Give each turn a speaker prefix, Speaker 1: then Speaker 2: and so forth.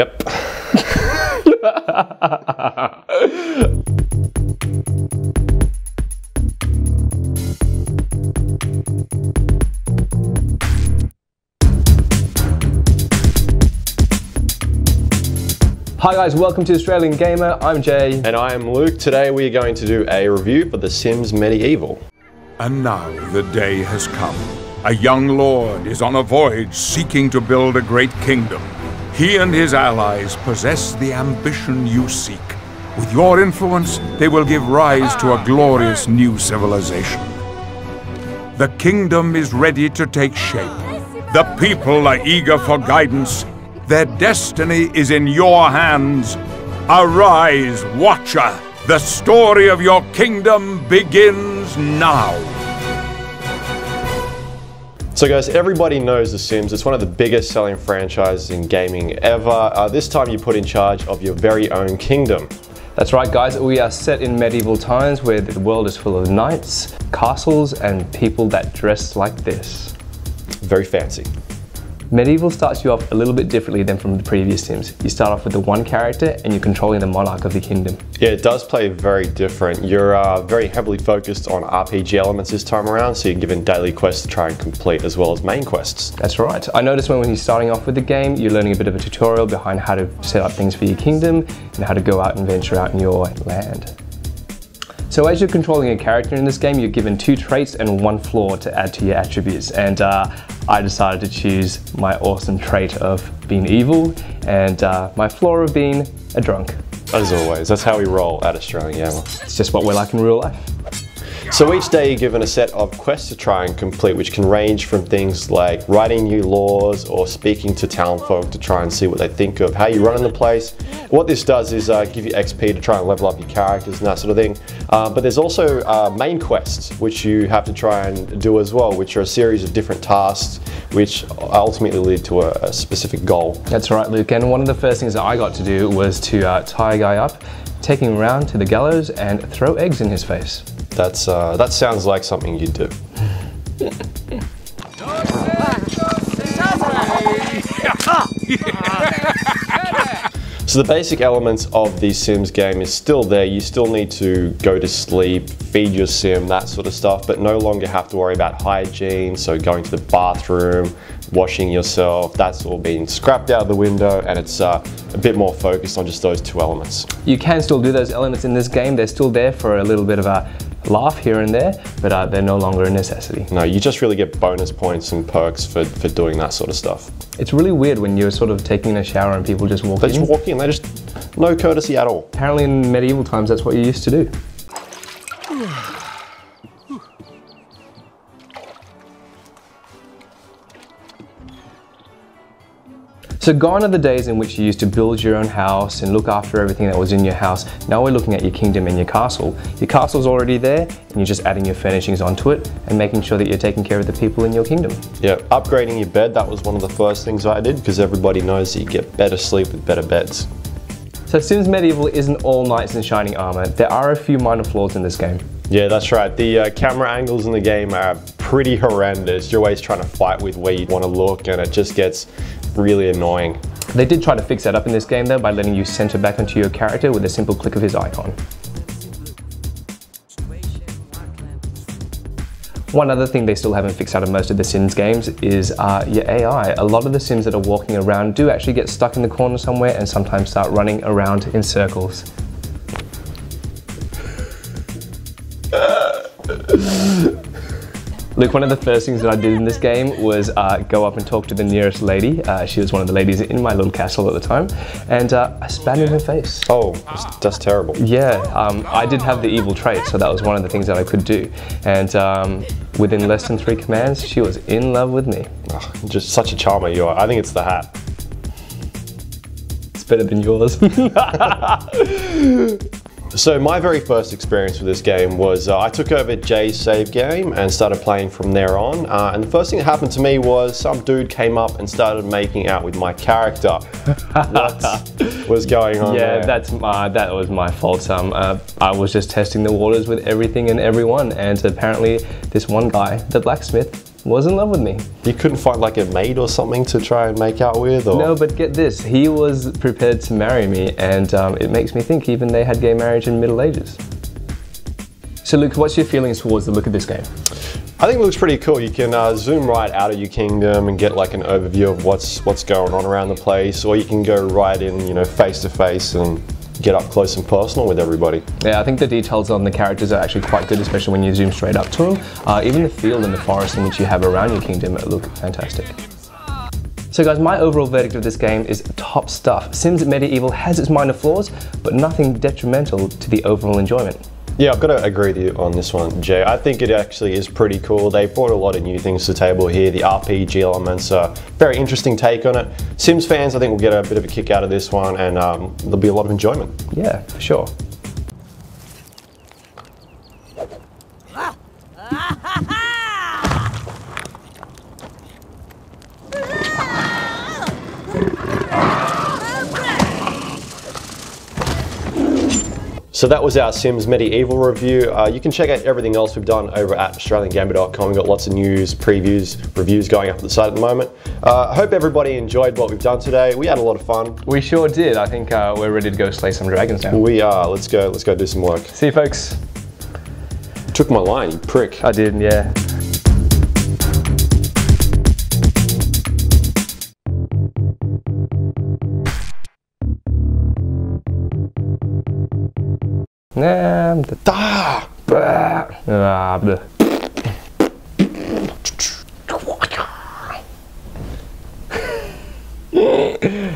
Speaker 1: Yep.
Speaker 2: Hi guys, welcome to Australian Gamer. I'm Jay.
Speaker 1: And I am Luke. Today we are going to do a review for The Sims Medieval.
Speaker 3: And now the day has come. A young lord is on a voyage seeking to build a great kingdom. He and his allies possess the ambition you seek. With your influence, they will give rise to a glorious new civilization. The kingdom is ready to take shape. The people are eager for guidance. Their destiny is in your hands. Arise, Watcher! The story of your kingdom begins now.
Speaker 1: So guys, everybody knows The Sims. It's one of the biggest selling franchises in gaming ever. This time you're put in charge of your very own kingdom.
Speaker 2: That's right guys, we are set in medieval times where the world is full of knights, castles, and people that dress like this.
Speaker 1: Very fancy.
Speaker 2: Medieval starts you off a little bit differently than from the previous Sims. You start off with the one character and you're controlling the monarch of the kingdom.
Speaker 1: Yeah, it does play very different. You're very heavily focused on RPG elements this time around, so you're given daily quests to try and complete as well as main quests.
Speaker 2: That's right. I noticed when you're starting off with the game, you're learning a bit of a tutorial behind how to set up things for your kingdom and how to go out and venture out in your land. So as you're controlling a character in this game, you're given 2 traits and 1 flaw to add to your attributes. And I decided to choose my awesome trait of being evil and my flaw of being a drunk.
Speaker 1: As always, that's how we roll at Australian Gamer.
Speaker 2: It's just what we're like in real life.
Speaker 1: So each day you're given a set of quests to try and complete, which can range from things like writing new laws or speaking to town folk to try and see what they think of how you run in the place. What this does is give you XP to try and level up your characters and that sort of thing. But there's also main quests, which you have to try and do as well, which are a series of different tasks which ultimately lead to a specific goal.
Speaker 2: That's right, Luke. And one of the first things that I got to do was to tie a guy up, take him around to the gallows and throw eggs in his face.
Speaker 1: That sounds like something you'd do. So the basic elements of the Sims game is still there. You still need to go to sleep, feed your Sim, that sort of stuff, but no longer have to worry about hygiene, so going to the bathroom, washing yourself, that's all been scrapped out of the window, and it's a bit more focused on just those 2 elements.
Speaker 2: You can still do those elements in this game. They're still there for a little bit of a laugh here and there, but they're no longer a necessity.
Speaker 1: No, you just really get bonus points and perks for doing that sort of stuff.
Speaker 2: It's really weird when you're sort of taking a shower and people just walk in.
Speaker 1: They just walk in, they just, no courtesy at all.
Speaker 2: Apparently in medieval times that's what you used to do. So gone are the days in which you used to build your own house and look after everything that was in your house. Now we're looking at your kingdom and your castle. Your castle's already there and you're just adding your furnishings onto it and making sure that you're taking care of the people in your kingdom.
Speaker 1: Yeah, upgrading your bed, that was one of the first things I did because everybody knows that you get better sleep with better beds.
Speaker 2: So Sims Medieval isn't all knights in shining armor. There are a few minor flaws in this game.
Speaker 1: Yeah, that's right. The camera angles in the game are pretty horrendous. You're always trying to fight with where you want to look and it just gets really annoying.
Speaker 2: They did try to fix that up in this game though by letting you center back onto your character with a simple click of his icon. One other thing they still haven't fixed out of most of the Sims games is your AI. A lot of the Sims that are walking around do actually get stuck in the corner somewhere and sometimes start running around in circles. Luke, one of the first things that I did in this game was go up and talk to the nearest lady. She was one of the ladies in my little castle at the time, and I spat in her face.
Speaker 1: Oh, that's terrible.
Speaker 2: Yeah, I did have the evil trait, so that was one of the things that I could do. And within less than 3 commands, she was in love with me.
Speaker 1: Oh, just such a charmer you are. I think it's the hat.
Speaker 2: It's better than yours.
Speaker 1: So my very first experience with this game was I took over Jay's save game and started playing from there on. And the first thing that happened to me was some dude came up and started making out with my character. What was going on there?
Speaker 2: That was my fault. I was just testing the waters with everything and everyone, and apparently this one guy, the blacksmith, was in love with me.
Speaker 1: You couldn't find like a maid or something to try and make out with? Or?
Speaker 2: No, but get this, he was prepared to marry me, and it makes me think even they had gay marriage in the Middle Ages. So Luke, what's your feelings towards the look of this game?
Speaker 1: I think it looks pretty cool. You can zoom right out of your kingdom and get like an overview of what's going on around the place, or you can go right in, you know, face to face and get up close and personal with everybody.
Speaker 2: Yeah, I think the details on the characters are actually quite good, especially when you zoom straight up to them. Even the field and the forest in which you have around your kingdom look fantastic. So guys, my overall verdict of this game is top stuff. Sims Medieval has its minor flaws, but nothing detrimental to the overall enjoyment.
Speaker 1: Yeah, I've got to agree with you on this one, Jay. I think it actually is pretty cool. They brought a lot of new things to the table here. The RPG elements are a very interesting take on it. Sims fans, I think, will get a bit of a kick out of this one, and there'll be a lot of enjoyment.
Speaker 2: Yeah, for sure.
Speaker 1: So that was our Sims Medieval review. You can check out everything else we've done over at AustralianGamer.com. We've got lots of news, previews, reviews going up at the site at the moment. I hope everybody enjoyed what we've done today. We had a lot of fun.
Speaker 2: We sure did. I think we're ready to go slay some dragons now.
Speaker 1: We are. Let's go do some work.
Speaker 2: See you folks.
Speaker 1: Took my line, you prick.
Speaker 2: I did, yeah. Nah,
Speaker 1: Ah!
Speaker 2: bleh.